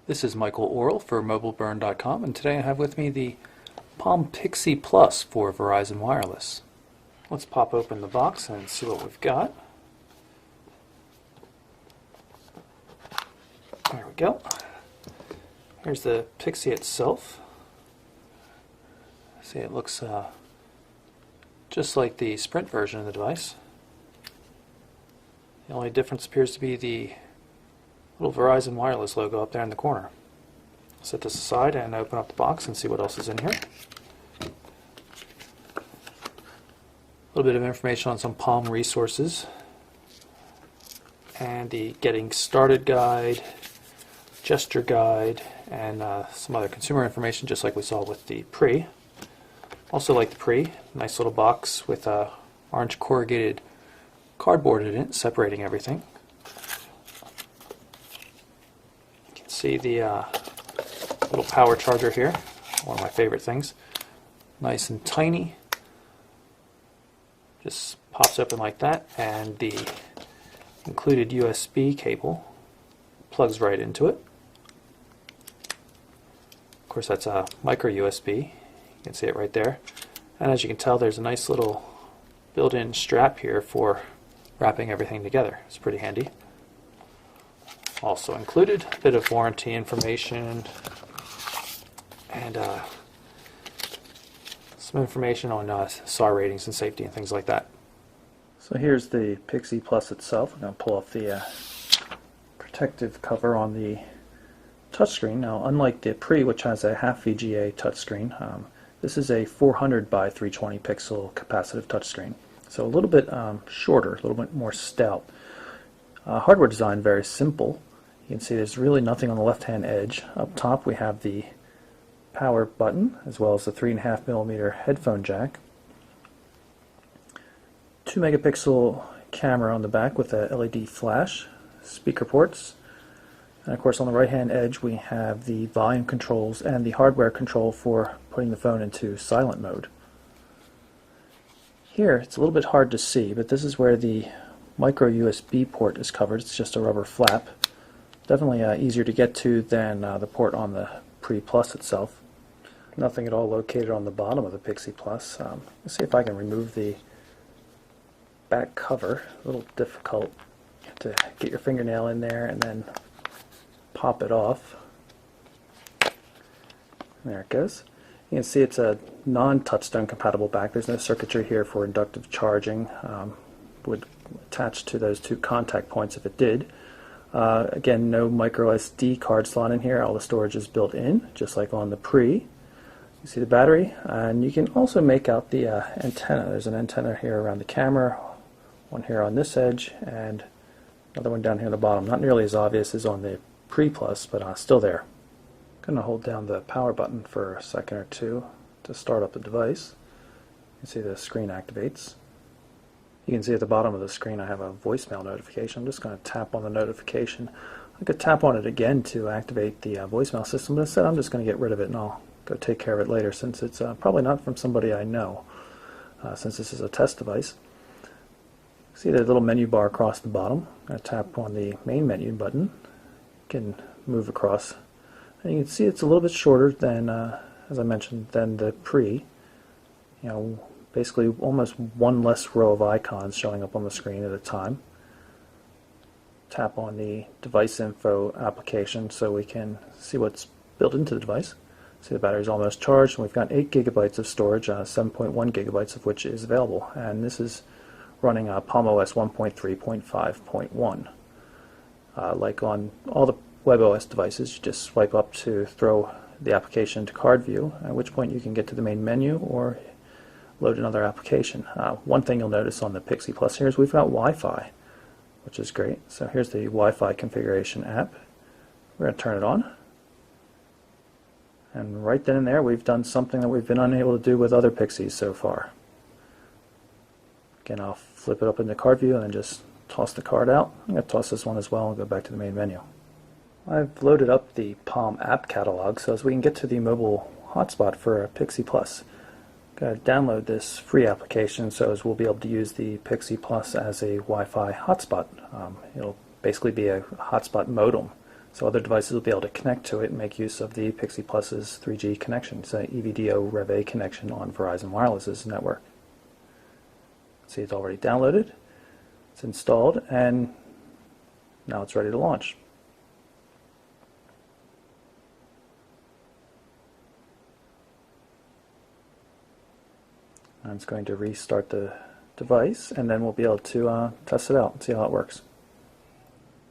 This is Michael Orrell for MobileBurn.com, and today I have with me the Palm Pixie Plus for Verizon Wireless. Let's pop open the box and see what we've got. There we go. Here's the Pixie itself. See, it looks just like the Sprint version of the device. The only difference appears to be the little Verizon Wireless logo up there in the corner. Set this aside and open up the box and see what else is in here. A little bit of information on some Palm resources and the Getting Started guide, gesture guide, and some other consumer information just like we saw with the Pre. Also like the Pre, nice little box with orange corrugated cardboard in it separating everything. See the little power charger here, one of my favorite things. Nice and tiny. Just pops open like that, and the included USB cable plugs right into it. Of course, that's a micro USB. You can see it right there. And as you can tell, there's a nice little built-in strap here for wrapping everything together. It's pretty handy. Also included a bit of warranty information and some information on SAR ratings and safety and things like that. So here's the Pixie Plus itself. I'm going to pull off the protective cover on the touchscreen. Now, unlike the Pre, which has a half VGA touchscreen, this is a 400 by 320 pixel capacitive touchscreen. So a little bit shorter, a little bit more stout. Hardware design very simple. You can see there's really nothing on the left-hand edge. Up top we have the power button as well as the 3.5mm headphone jack. 2 megapixel camera on the back with a LED flash, speaker ports, and of course on the right-hand edge we have the volume controls and the hardware control for putting the phone into silent mode. Here it's a little bit hard to see, but this is where the micro USB port is covered. It's just a rubber flap. Definitely easier to get to than the port on the Pre Plus itself. Nothing at all located on the bottom of the Pixie Plus. Let's see if I can remove the back cover. A little difficult to get your fingernail in there and then pop it off. There it goes. You can see it's a non-touchstone compatible back. There's no circuitry here for inductive charging. Would attach to those two contact points if it did. Again, no micro SD card slot in here. All the storage is built in, just like on the Pre. You see the battery, and you can also make out the antenna. There's an antenna here around the camera, one here on this edge, and another one down here on the bottom. Not nearly as obvious as on the Pre Plus, but still there. I'm going to hold down the power button for a second or two to start up the device. You can see the screen activates. You can see at the bottom of the screen I have a voicemail notification. I'm just going to tap on the notification. I could tap on it again to activate the voicemail system, but instead I'm just going to get rid of it and I'll go take care of it later since it's probably not from somebody I know, since this is a test device. See the little menu bar across the bottom. I'm going to tap on the main menu button. You can move across. And you can see it's a little bit shorter than, as I mentioned, than the Pre. You know, basically almost one less row of icons showing up on the screen at a time. Tap on the device info application so we can see what's built into the device. See the battery's almost charged, and we've got 8 gigabytes of storage, 7.1 gigabytes of which is available, and this is running Palm OS 1.3.5.1. Like on all the WebOS devices, you just swipe up to throw the application into card view, at which point you can get to the main menu or load another application. One thing you'll notice on the Pixie Plus here is we've got Wi-Fi, which is great. So here's the Wi-Fi configuration app. We're going to turn it on. And right then and there we've done something that we've been unable to do with other Pixies so far. Again, I'll flip it up into card view and then just toss the card out. I'm going to toss this one as well and go back to the main menu. I've loaded up the Palm app catalog so as we can get to the mobile hotspot for Pixie Plus. Got to download this free application so as we'll be able to use the Pixie Plus as a Wi-Fi hotspot. It'll basically be a hotspot modem So other devices will be able to connect to it and make use of the Pixie Plus's 3G connection. It's an EVDO Rev A connection on Verizon Wireless's network. See, it's already downloaded, it's installed, and now it's ready to launch. I'm just going to restart the device, and then we'll be able to test it out and see how it works.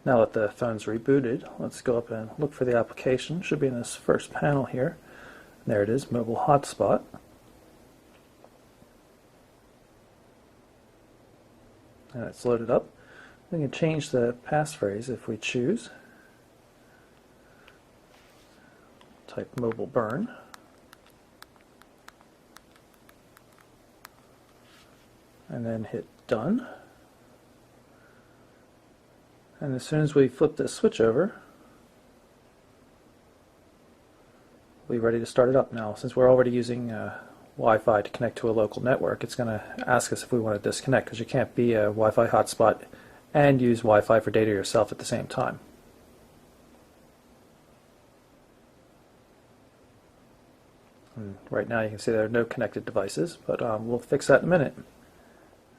Now that the phone's rebooted, let's go up and look for the application. It should be in this first panel here. And there it is, Mobile Hotspot. And it's loaded up. We can change the passphrase if we choose. Type Mobile Burn. And then hit Done. And as soon as we flip this switch over, we'll be ready to start it up. Now, since we're already using Wi-Fi to connect to a local network, it's going to ask us if we want to disconnect, because you can't be a Wi-Fi hotspot and use Wi-Fi for data yourself at the same time. And right now you can see there are no connected devices, but we'll fix that in a minute.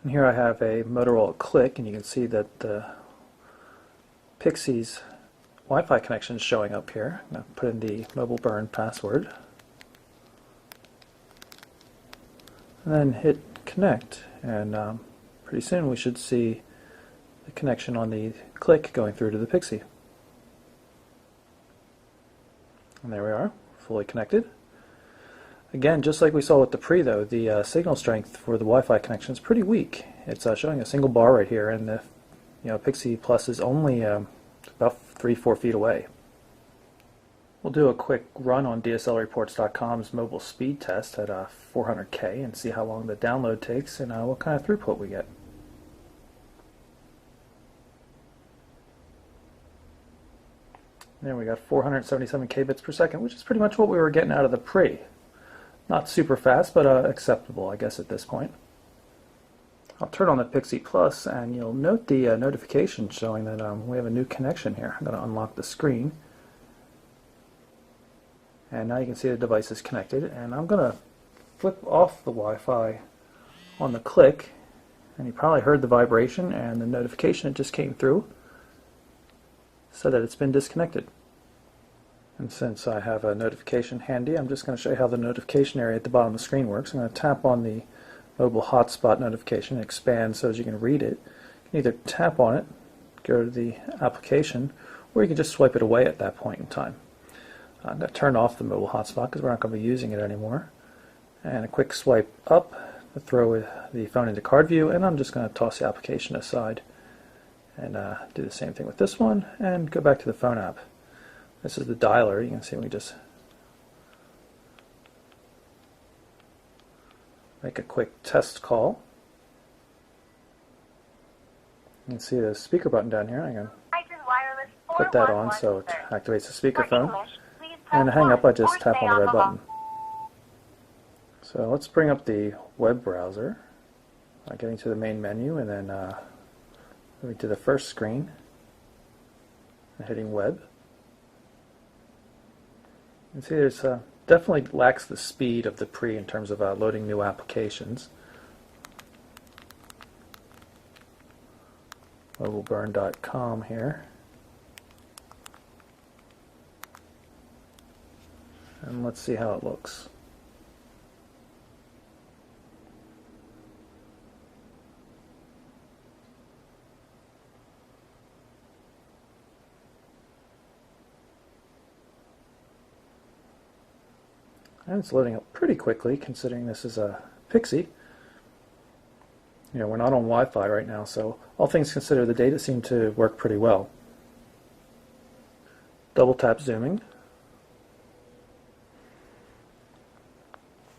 And here I have a Motorola Click, and you can see that the Pixie's Wi-Fi connection is showing up here. I'm going to put in the Mobile Burn password. And then hit Connect, and pretty soon we should see the connection on the Click going through to the Pixie. And there we are, fully connected. Again, just like we saw with the Pre though, the signal strength for the Wi-Fi connection is pretty weak. It's showing a single bar right here, and the Pixie Plus is only about 3-4 feet away. We'll do a quick run on DSLReports.com's mobile speed test at 400K and see how long the download takes and what kind of throughput we get. There we got 477 kbits per second, which is pretty much what we were getting out of the Pre. Not super fast, but acceptable, I guess, at this point. I'll turn on the Pixie Plus, and you'll note the notification showing that we have a new connection here. I'm going to unlock the screen. And now you can see the device is connected, and I'm going to flip off the Wi-Fi on the Click, and you probably heard the vibration and the notification that just came through said that it's been disconnected. And since I have a notification handy, I'm just going to show you how the notification area at the bottom of the screen works. I'm going to tap on the Mobile Hotspot notification, expand so as you can read it. You can either tap on it, go to the application, or you can just swipe it away at that point in time. I'm going to turn off the Mobile Hotspot because we're not going to be using it anymore. And a quick swipe up to throw the phone into card view, and I'm just going to toss the application aside and do the same thing with this one and go back to the phone app. This is the dialer. You can see we just make a quick test call. You can see the speaker button down here. I'm going to put that on so it activates the speakerphone. And to hang up, I just tap on the red button. So let's bring up the web browser, getting to the main menu, and then moving to the first screen and hitting web. You can see there's definitely lacks the speed of the Pre in terms of loading new applications. Mobileburn.com here. And let's see how it looks. And it's loading up pretty quickly considering this is a Pixie. We're not on Wi-Fi right now, so all things considered, the data seem to work pretty well. Double tap zooming.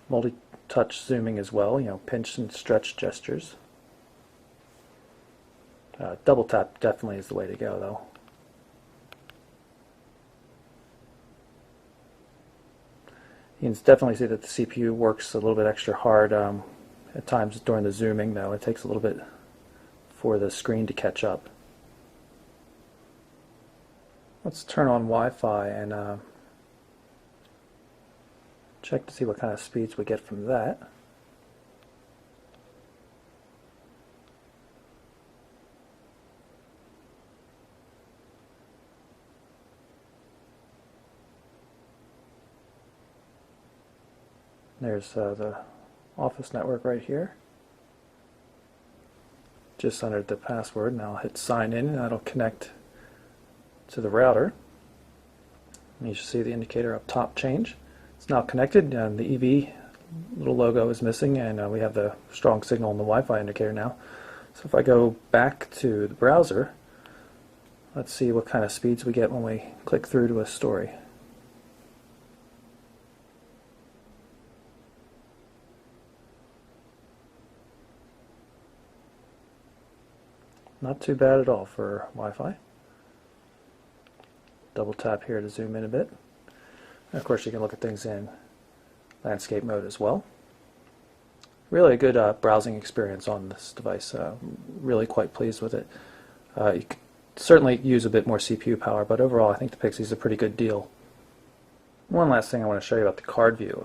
Multi-touch zooming as well, pinch and stretch gestures. Double tap definitely is the way to go though. You can definitely see that the CPU works a little bit extra hard at times during the zooming, though. It takes a little bit for the screen to catch up. Let's turn on Wi-Fi and check to see what kind of speeds we get from that. There's the Office network right here. Just entered the password. Now I'll hit sign in, and that'll connect to the router. And you should see the indicator up top change. It's now connected, and the EV little logo is missing, and we have the strong signal in the Wi-Fi indicator now. So if I go back to the browser, let's see what kind of speeds we get when we click through to a story. Not too bad at all for Wi-Fi. Double tap here to zoom in a bit. And of course you can look at things in landscape mode as well. Really a good browsing experience on this device. Really quite pleased with it. You could certainly use a bit more CPU power, but overall I think the Pixie's a pretty good deal. One last thing I want to show you about the card view.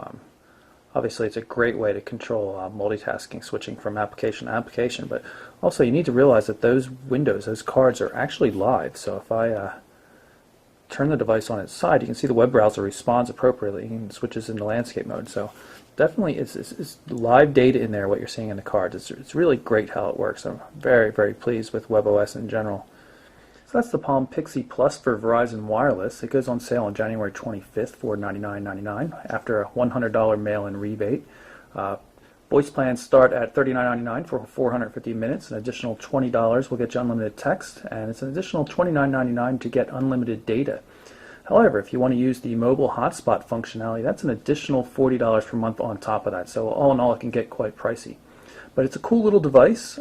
Obviously it's a great way to control multitasking, switching from application to application, but also you need to realize that those windows, those cards, are actually live. So if I turn the device on its side, you can see the web browser responds appropriately and switches into landscape mode. So definitely it's live data in there, what you're seeing in the cards. It's really great how it works. I'm very, very pleased with WebOS in general. So that's the Palm Pixie Plus for Verizon Wireless. It goes on sale on January 25th for $99.99 after a $100 mail-in rebate. Voice plans start at $39.99 for 450 minutes. An additional $20 will get you unlimited text, and it's an additional $29.99 to get unlimited data. However, if you want to use the mobile hotspot functionality, that's an additional $40 per month on top of that. So all in all, it can get quite pricey. But it's a cool little device.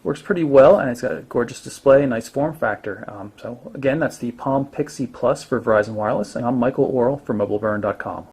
Works pretty well, and it's got a gorgeous display, nice form factor. So again, that's the Palm Pixie Plus for Verizon Wireless, and I'm Michael Orrell for MobileBurn.com.